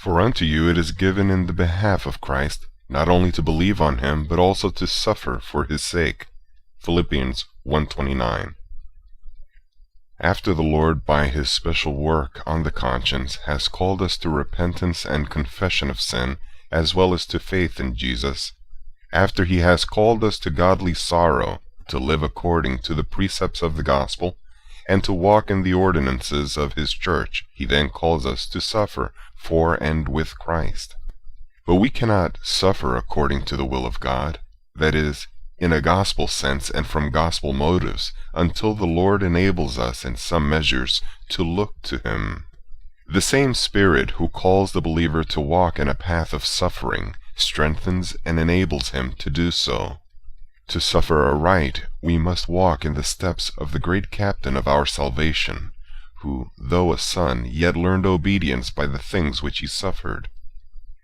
For unto you it is given in the behalf of Christ, not only to believe on him, but also to suffer for his sake. Philippians 1:29. After the Lord, by his special work on the conscience, has called us to repentance and confession of sin, as well as to faith in Jesus, after he has called us to godly sorrow, to live according to the precepts of the gospel, and to walk in the ordinances of his church, he then calls us to suffer for and with Christ. But we cannot suffer according to the will of God, that is, in a gospel sense and from gospel motives, until the Lord enables us in some measures to look to him. The same Spirit who calls the believer to walk in a path of suffering strengthens and enables him to do so. To suffer aright, we must walk in the steps of the great captain of our salvation, who, though a son, yet learned obedience by the things which he suffered.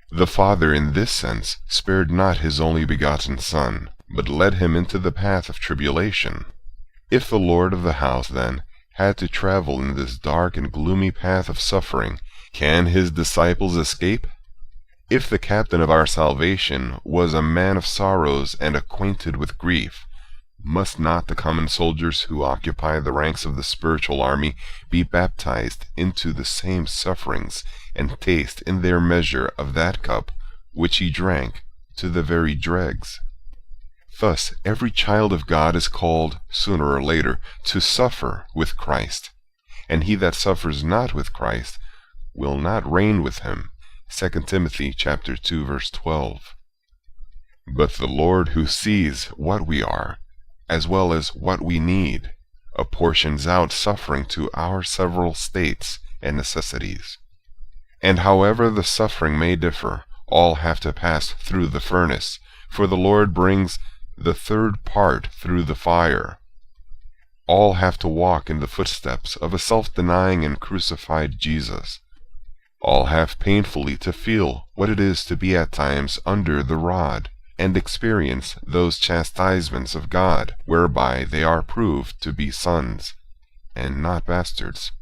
The Father, in this sense, spared not his only-begotten Son, but led him into the path of tribulation. If the Lord of the house, then, had to travel in this dark and gloomy path of suffering, can his disciples escape? If the captain of our salvation was a man of sorrows and acquainted with grief, must not the common soldiers who occupy the ranks of the spiritual army be baptized into the same sufferings, and taste in their measure of that cup which he drank to the very dregs? Thus every child of God is called, sooner or later, to suffer with Christ, and he that suffers not with Christ will not reign with him. 2 Timothy chapter 2, verse 12. But the Lord, who sees what we are, as well as what we need, apportions out suffering to our several states and necessities. And however the suffering may differ, all have to pass through the furnace, for the Lord brings the third part through the fire. All have to walk in the footsteps of a self-denying and crucified Jesus. All have painfully to feel what it is to be at times under the rod, and experience those chastisements of God whereby they are proved to be sons, and not bastards.